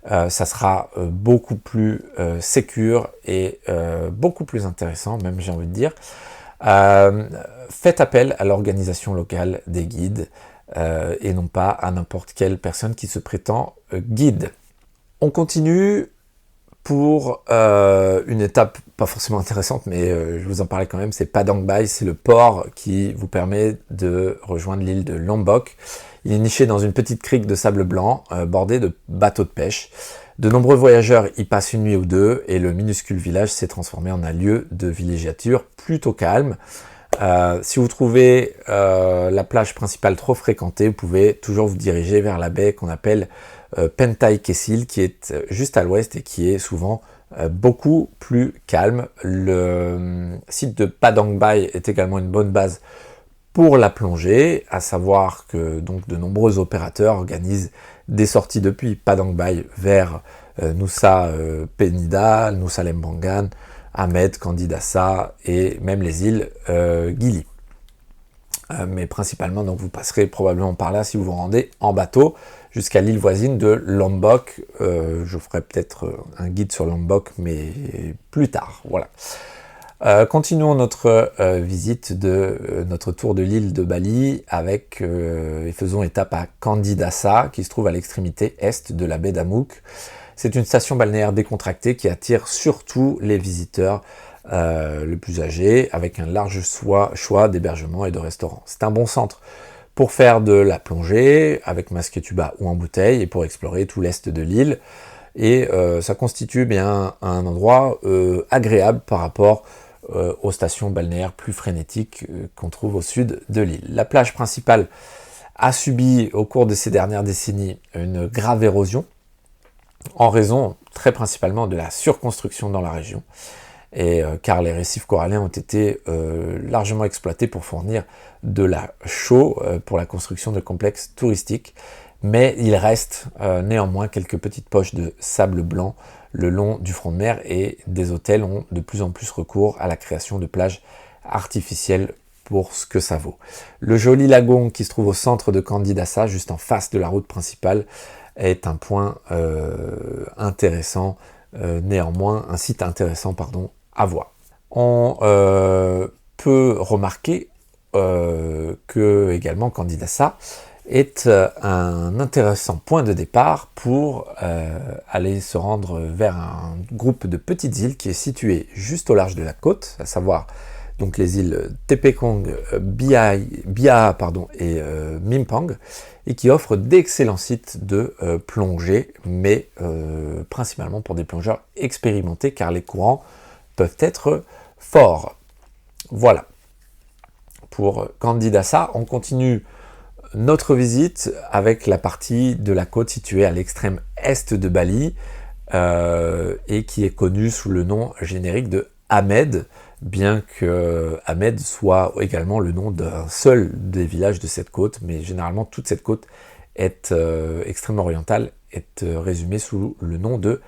Ça sera beaucoup plus sécure et beaucoup plus intéressant, même j'ai envie de dire. Faites appel à l'organisation locale des guides et non pas à n'importe quelle personne qui se prétend guide. On continue pour une étape pas forcément intéressante, mais je vous en parlais quand même, c'est Padang Bai, c'est le port qui vous permet de rejoindre l'île de Lombok. Il est niché dans une petite crique de sable blanc, bordée de bateaux de pêche. De nombreux voyageurs y passent une nuit ou deux et le minuscule village s'est transformé en un lieu de villégiature plutôt calme. Si vous trouvez la plage principale trop fréquentée, vous pouvez toujours vous diriger vers la baie qu'on appelle Pentai Kesil, qui est juste à l'ouest et qui est souvent beaucoup plus calme. Le site de Padang Bai est également une bonne base pour la plongée, à savoir que donc de nombreux opérateurs organisent des sorties depuis Padang Bai vers Nusa Penida, Nusa Lembongan, Ahmed, Candidassa et même les îles Gili. Mais principalement, donc vous passerez probablement par là si vous vous rendez en bateau jusqu'à l'île voisine de Lombok. Je ferai peut-être un guide sur Lombok, mais plus tard. Voilà. Continuons notre visite de notre tour de l'île de Bali avec et faisons étape à Candidassa qui se trouve à l'extrémité est de la baie d'Amouk. C'est une station balnéaire décontractée qui attire surtout les visiteurs les plus âgés avec un large choix d'hébergements et de restaurants. C'est un bon centre pour faire de la plongée avec masque et tuba ou en bouteille et pour explorer tout l'est de l'île. Et ça constitue bien un endroit agréable par rapport aux stations balnéaires plus frénétiques qu'on trouve au sud de l'île. La plage principale a subi au cours de ces dernières décennies une grave érosion en raison très principalement de la surconstruction dans la région et car les récifs coralliens ont été largement exploités pour fournir de la chaux pour la construction de complexes touristiques, mais il reste néanmoins quelques petites poches de sable blanc le long du front de mer et des hôtels ont de plus en plus recours à la création de plages artificielles pour ce que ça vaut. Le joli lagon qui se trouve au centre de Candidassa, juste en face de la route principale, est un point intéressant, néanmoins, un site intéressant, pardon, à voir. On peut remarquer que également Candidassa est un intéressant point de départ pour aller se rendre vers un groupe de petites îles qui est situé juste au large de la côte, à savoir donc les îles Tepekong, Bia et Mimpang, et qui offre d'excellents sites de plongée, mais principalement pour des plongeurs expérimentés, car les courants peuvent être forts. Voilà. Pour Candidassa, on continue notre visite avec la partie de la côte située à l'extrême est de Bali et qui est connue sous le nom générique de Ahmed, bien que Ahmed soit également le nom d'un seul des villages de cette côte, mais généralement toute cette côte est extrêmement orientale, est résumée sous le nom de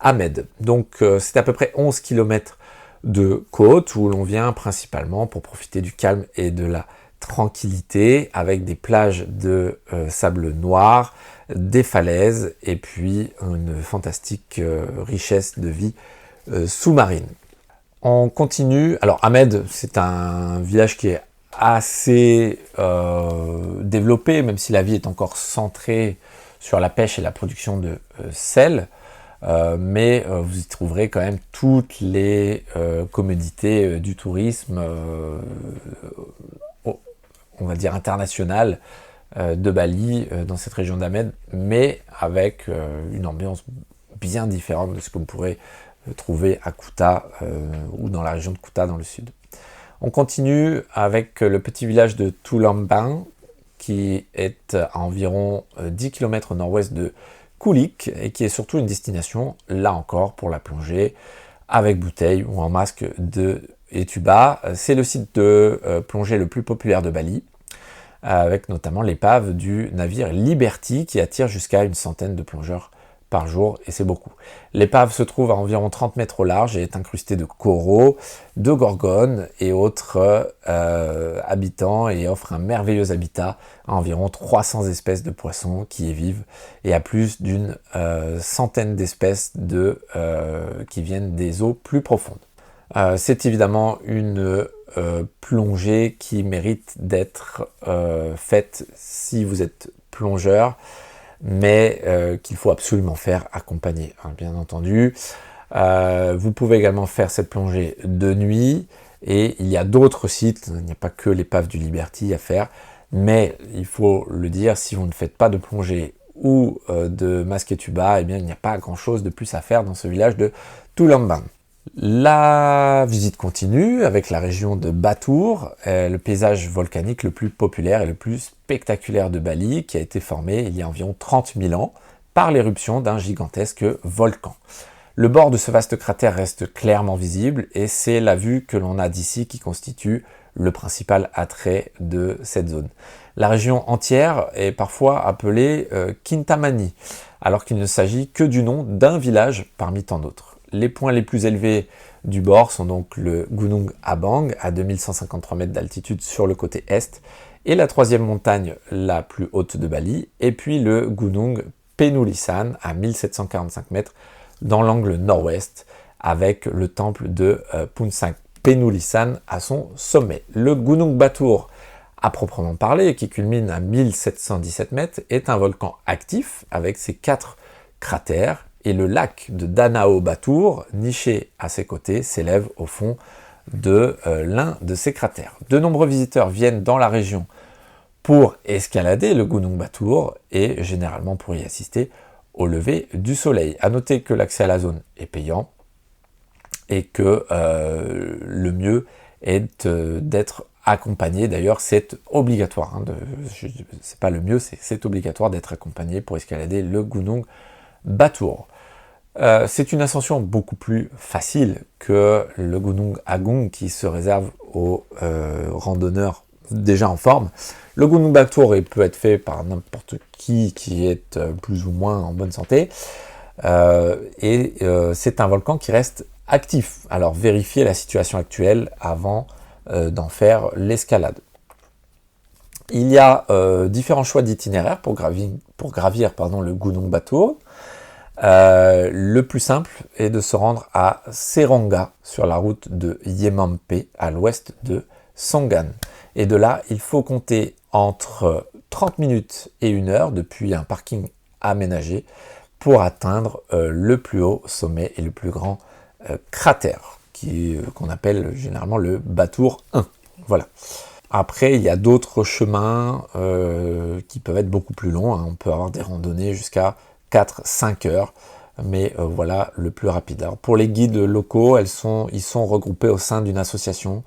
Ahmed. Donc c'est à peu près 11 km de côte où l'on vient principalement pour profiter du calme et de la tranquillité avec des plages de sable noir, des falaises et puis une fantastique richesse de vie sous-marine. On continue. Alors Ahmed, c'est un village qui est assez développé, même si la vie est encore centrée sur la pêche et la production de sel. Mais vous y trouverez quand même toutes les commodités du tourisme on va dire international de Bali dans cette région d'Ahmed, mais avec une ambiance bien différente de ce qu'on pourrait trouver à Kuta ou dans la région de Kuta dans le sud. On continue avec le petit village de Tulambang qui est à environ 10 km au nord-ouest de Kulik et qui est surtout une destination, là encore, pour la plongée avec bouteille ou en masque et tuba. C'est le site de plongée le plus populaire de Bali, avec notamment l'épave du navire Liberty qui attire jusqu'à une centaine de plongeurs par jour, et c'est beaucoup. L'épave se trouve à environ 30 mètres au large et est incrustée de coraux, de gorgones et autres habitants et offre un merveilleux habitat à environ 300 espèces de poissons qui y vivent et à plus d'une centaine d'espèces qui viennent des eaux plus profondes. C'est évidemment une plongée qui mérite d'être faite si vous êtes plongeur, mais qu'il faut absolument faire accompagné, hein, bien entendu. Vous pouvez également faire cette plongée de nuit, et il y a d'autres sites, il n'y a pas que l'épave du Liberty à faire, mais il faut le dire, si vous ne faites pas de plongée ou de Masketuba, eh bien il n'y a pas grand chose de plus à faire dans ce village de Tulamban. La visite continue avec la région de Batur, le paysage volcanique le plus populaire et le plus spectaculaire de Bali, qui a été formé il y a environ 30 000 ans par l'éruption d'un gigantesque volcan. Le bord de ce vaste cratère reste clairement visible et c'est la vue que l'on a d'ici qui constitue le principal attrait de cette zone. La région entière est parfois appelée Kintamani, alors qu'il ne s'agit que du nom d'un village parmi tant d'autres. Les points les plus élevés du bord sont donc le Gunung Abang à 2153 mètres d'altitude sur le côté est et la troisième montagne la plus haute de Bali, et puis le Gunung Penulisan à 1745 mètres dans l'angle nord-ouest avec le temple de Punsang Penulisan à son sommet. Le Gunung Batur, à proprement parler, qui culmine à 1717 mètres, est un volcan actif avec ses 4 cratères. Et le lac de Danao Batur, niché à ses côtés, s'élève au fond de l'un de ces cratères. De nombreux visiteurs viennent dans la région pour escalader le Gunung Batur et généralement pour y assister au lever du soleil. A noter que l'accès à la zone est payant et que le mieux est d'être accompagné. D'ailleurs, c'est obligatoire. C'est pas le mieux, c'est obligatoire d'être accompagné pour escalader le Gunung Batur. C'est une ascension beaucoup plus facile que le Gunung Agung qui se réserve aux randonneurs déjà en forme. Le Gunung Batur peut être fait par n'importe qui est plus ou moins en bonne santé. C'est un volcan qui reste actif. Alors vérifiez la situation actuelle avant d'en faire l'escalade. Il y a différents choix d'itinéraire pour gravir le Gunung Batur. Le plus simple est de se rendre à Seranga sur la route de Yemampe à l'ouest de Sangan. Et de là, il faut compter entre 30 minutes et 1 heure depuis un parking aménagé pour atteindre le plus haut sommet et le plus grand cratère qu'on appelle généralement le Batur 1. Voilà. Après, il y a d'autres chemins qui peuvent être beaucoup plus longs. On peut avoir des randonnées jusqu'à 4-5 heures, mais voilà le plus rapide. Alors pour les guides locaux, ils sont regroupés au sein d'une association,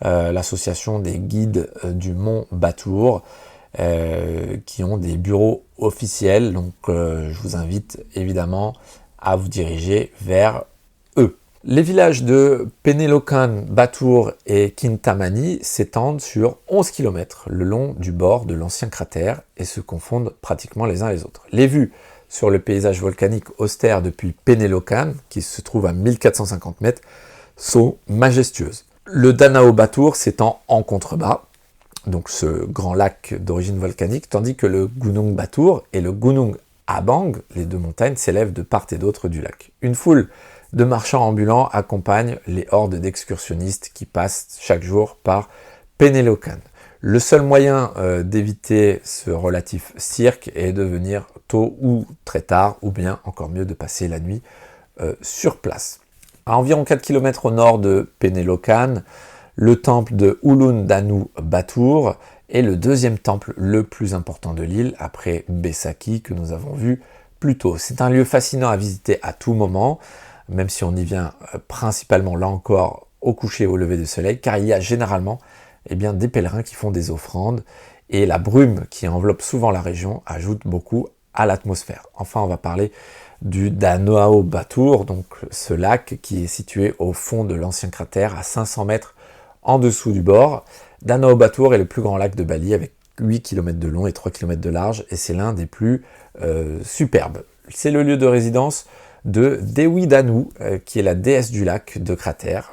l'association des guides du Mont Batur, qui ont des bureaux officiels, donc je vous invite évidemment à vous diriger vers eux. Les villages de Penelokan, Batur et Kintamani s'étendent sur 11 km le long du bord de l'ancien cratère et se confondent pratiquement les uns les autres. Les vues sur le paysage volcanique austère depuis Penelokan, qui se trouve à 1450 mètres, sont majestueuses. Le Danao Batur s'étend en contrebas, donc ce grand lac d'origine volcanique, tandis que le Gunung Batur et le Gunung Abang, les deux montagnes, s'élèvent de part et d'autre du lac. Une foule de marchands ambulants accompagnent les hordes d'excursionnistes qui passent chaque jour par Penelokan. Le seul moyen d'éviter ce relatif cirque est de venir tôt ou très tard, ou bien encore mieux de passer la nuit sur place. À environ 4 km au nord de Penelokan, le temple de Ulun Danu Batur est le deuxième temple le plus important de l'île, après Besaki que nous avons vu plus tôt. C'est un lieu fascinant à visiter à tout moment, même si on y vient principalement, là encore, au coucher et au lever du soleil, car il y a généralement des pèlerins qui font des offrandes, et la brume qui enveloppe souvent la région ajoute beaucoup à l'atmosphère. Enfin, on va parler du Danao Batur, donc ce lac qui est situé au fond de l'ancien cratère à 500 mètres en dessous du bord. Danao Batur est le plus grand lac de Bali avec 8 km de long et 3 km de large, et c'est l'un des plus superbes. C'est le lieu de résidence de Dewi Danu, qui est la déesse du lac de cratère.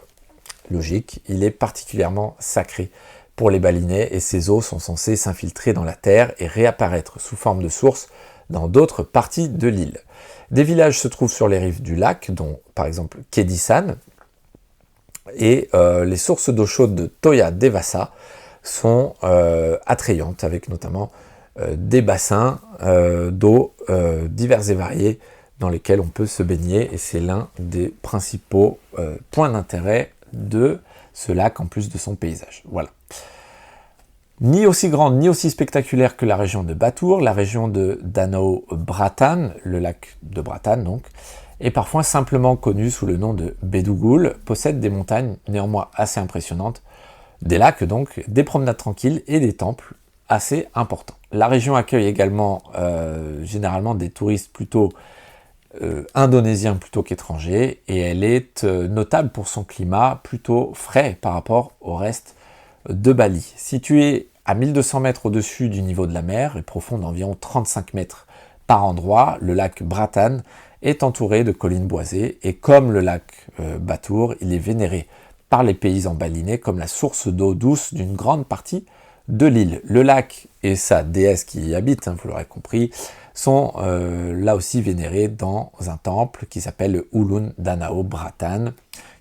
Logique, il est particulièrement sacré pour les Balinais et ses eaux sont censées s'infiltrer dans la terre et réapparaître sous forme de source dans d'autres parties de l'île. Des villages se trouvent sur les rives du lac, dont par exemple Kedisan, et les sources d'eau chaude de Toya Devasa sont attrayantes, avec notamment des bassins d'eau divers et variés dans lesquels on peut se baigner, et c'est l'un des principaux points d'intérêt de ce lac en plus de son paysage. Voilà. Ni aussi grande ni aussi spectaculaire que la région de Batour, la région de Danau Bratan, le lac de Bratan donc, et parfois simplement connu sous le nom de Bédougoul, possède des montagnes néanmoins assez impressionnantes, des lacs donc, des promenades tranquilles et des temples assez importants. La région accueille également généralement des touristes plutôt indonésiens plutôt qu'étrangers, et elle est notable pour son climat plutôt frais par rapport au reste de Bali. Située à 1200 mètres au-dessus du niveau de la mer et profond d'environ 35 mètres par endroit, le lac Bratan est entouré de collines boisées et comme le lac Batour, il est vénéré par les paysans balinais comme la source d'eau douce d'une grande partie de l'île. Le lac et sa déesse qui y habite, vous l'aurez compris, sont là aussi vénérés dans un temple qui s'appelle le Ulun Danau Bratan,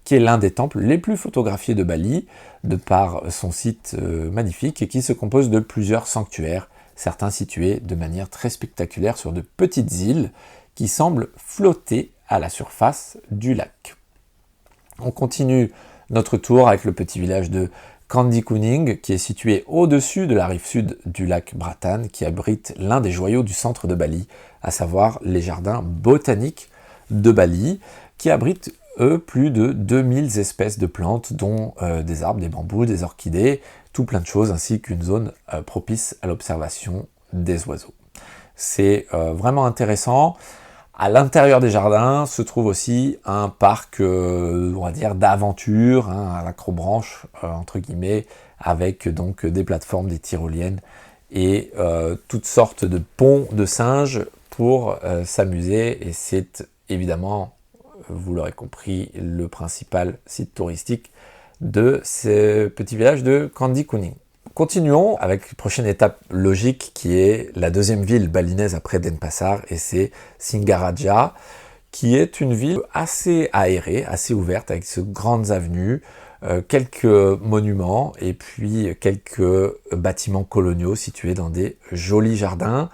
qui est l'un des temples les plus photographiés de Bali, de par son site magnifique, et qui se compose de plusieurs sanctuaires, certains situés de manière très spectaculaire sur de petites îles qui semblent flotter à la surface du lac. On continue notre tour avec le petit village de Candi Kuning, qui est situé au-dessus de la rive sud du lac Bratan, qui abrite l'un des joyaux du centre de Bali, à savoir les jardins botaniques de Bali, qui abritent plus de 2000 espèces de plantes, dont des arbres, des bambous, des orchidées, tout plein de choses, ainsi qu'une zone propice à l'observation des oiseaux. C'est vraiment intéressant. À l'intérieur des jardins se trouve aussi un parc, on va dire, d'aventure, à l'accrobranche, entre guillemets, avec donc des plateformes, des tyroliennes et toutes sortes de ponts de singes pour s'amuser. Et c'est évidemment, vous l'aurez compris, le principal site touristique de ce petit village de Candi Kuning. Continuons avec la prochaine étape logique qui est la deuxième ville balinaise après Denpasar, et c'est Singaraja, qui est une ville assez aérée, assez ouverte, avec de grandes avenues, quelques monuments et puis quelques bâtiments coloniaux situés dans des jolis jardins.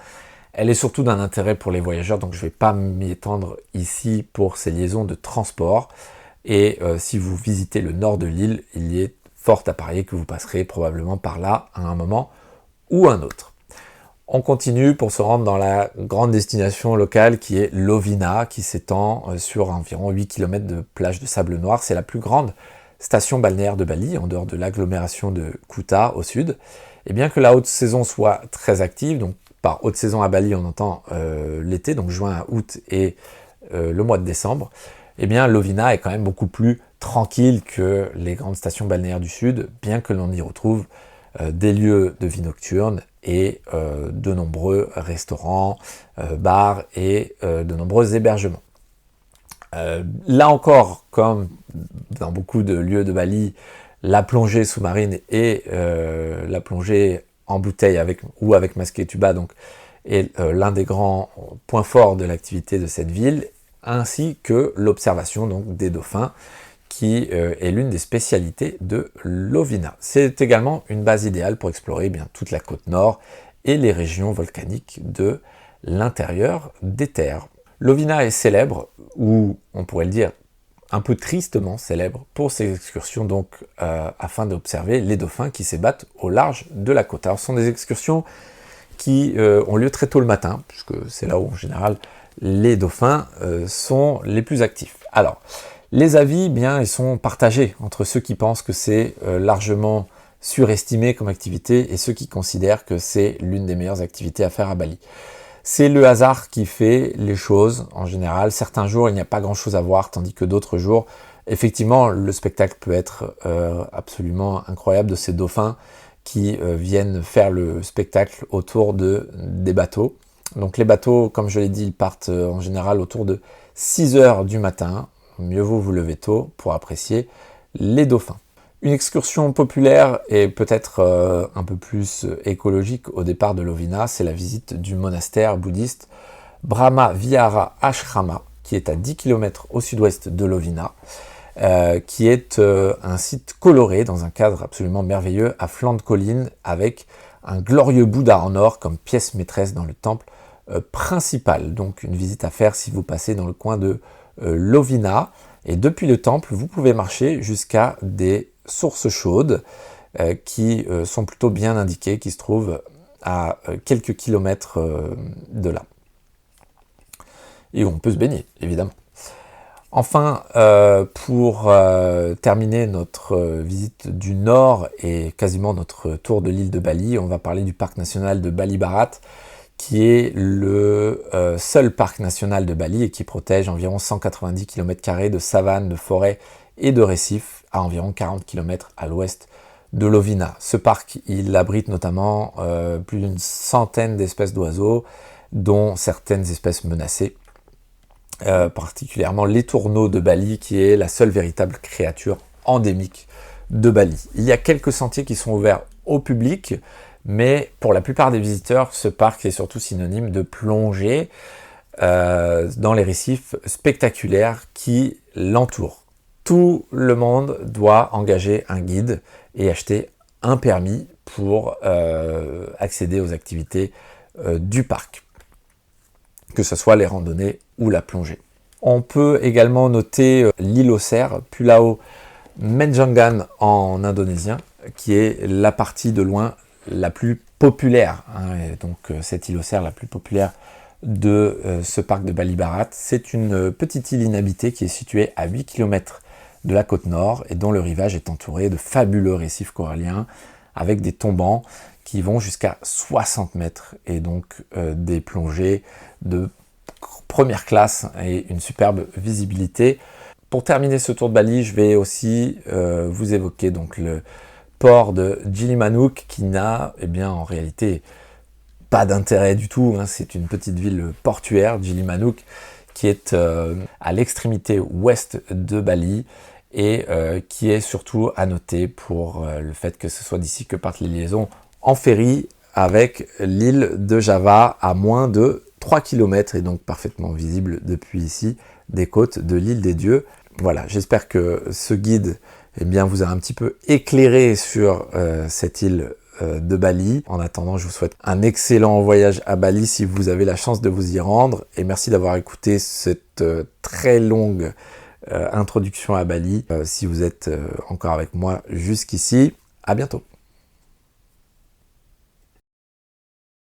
Elle est surtout d'un intérêt pour les voyageurs, donc je ne vais pas m'y étendre ici pour ces liaisons de transport. Et si vous visitez le nord de l'île, il y est fort à parier que vous passerez probablement par là à un moment ou un autre. On continue pour se rendre dans la grande destination locale qui est Lovina, qui s'étend sur environ 8 km de plage de sable noir. C'est la plus grande station balnéaire de Bali, en dehors de l'agglomération de Kuta au sud. Et bien que la haute saison soit très active, donc par haute saison à Bali on entend l'été, donc juin à août et le mois de décembre, eh bien Lovina est quand même beaucoup plus tranquille que les grandes stations balnéaires du sud, bien que l'on y retrouve des lieux de vie nocturne et de nombreux restaurants, bars et de nombreux hébergements. Là encore, comme dans beaucoup de lieux de Bali, la plongée sous-marine et la plongée en bouteille ou avec masque et tuba donc, est l'un des grands points forts de l'activité de cette ville, ainsi que l'observation donc des dauphins, qui est l'une des spécialités de Lovina. C'est également une base idéale pour explorer bien toute la côte nord et les régions volcaniques de l'intérieur des terres. Lovina est célèbre, ou on pourrait le dire un peu tristement célèbre, pour ses excursions donc afin d'observer les dauphins qui s'ébattent au large de la côte. Alors ce sont des excursions qui ont lieu très tôt le matin, puisque c'est là où en général les dauphins sont les plus actifs. Alors, les avis, bien, ils sont partagés entre ceux qui pensent que c'est largement surestimé comme activité et ceux qui considèrent que c'est l'une des meilleures activités à faire à Bali. C'est le hasard qui fait les choses en général. Certains jours, il n'y a pas grand-chose à voir, tandis que d'autres jours, effectivement, le spectacle peut être absolument incroyable de ces dauphins qui viennent faire le spectacle autour des bateaux. Donc les bateaux, comme je l'ai dit, ils partent en général autour de 6 heures du matin. Mieux vaut vous lever tôt pour apprécier les dauphins. Une excursion populaire et peut-être un peu plus écologique au départ de Lovina, c'est la visite du monastère bouddhiste Brahma Vihara Ashrama, qui est à 10 km au sud-ouest de Lovina, qui est un site coloré dans un cadre absolument merveilleux à flanc de colline avec un glorieux Bouddha en or comme pièce maîtresse dans le temple principal. Donc une visite à faire si vous passez dans le coin de Lovina. Et depuis le temple, vous pouvez marcher jusqu'à des sources chaudes qui sont plutôt bien indiqués, qui se trouvent à quelques kilomètres de là. Et où on peut se baigner, évidemment. Enfin, pour terminer notre visite du nord et quasiment notre tour de l'île de Bali, on va parler du parc national de Bali Barat, qui est le seul parc national de Bali et qui protège environ 190 km² de savane, de forêt et de récifs à environ 40 km à l'ouest de Lovina. Ce parc, il abrite notamment plus d'une centaine d'espèces d'oiseaux, dont certaines espèces menacées. Particulièrement l'étourneau de Bali, qui est la seule véritable créature endémique de Bali. Il y a quelques sentiers qui sont ouverts au public, mais pour la plupart des visiteurs, ce parc est surtout synonyme de plongée dans les récifs spectaculaires qui l'entourent. Tout le monde doit engager un guide et acheter un permis pour accéder aux activités du parc, que ce soit les randonnées ou la plongée. On peut également noter l'île aux cerfs, Pulau Menjangan en indonésien, qui est la partie de loin la plus populaire, et donc cette île aux cerfs la plus populaire de ce parc de Bali Barat. C'est une petite île inhabitée qui est située à 8 km de la côte nord et dont le rivage est entouré de fabuleux récifs coralliens avec des tombants qui vont jusqu'à 60 mètres et donc des plongées de première classe et une superbe visibilité. Pour terminer ce tour de Bali, je vais aussi vous évoquer donc le port de Gilimanuk qui n'a en réalité pas d'intérêt du tout. C'est une petite ville portuaire, Gilimanuk, qui est à l'extrémité ouest de Bali et qui est surtout à noter pour le fait que ce soit d'ici que partent les liaisons en ferry avec l'île de Java à moins de 3 km et donc parfaitement visible depuis ici des côtes de l'île des Dieux. Voilà, j'espère que ce guide vous a un petit peu éclairé sur cette île de Bali. En attendant, je vous souhaite un excellent voyage à Bali si vous avez la chance de vous y rendre et merci d'avoir écouté cette très longue introduction à Bali. Si vous êtes encore avec moi jusqu'ici, à bientôt.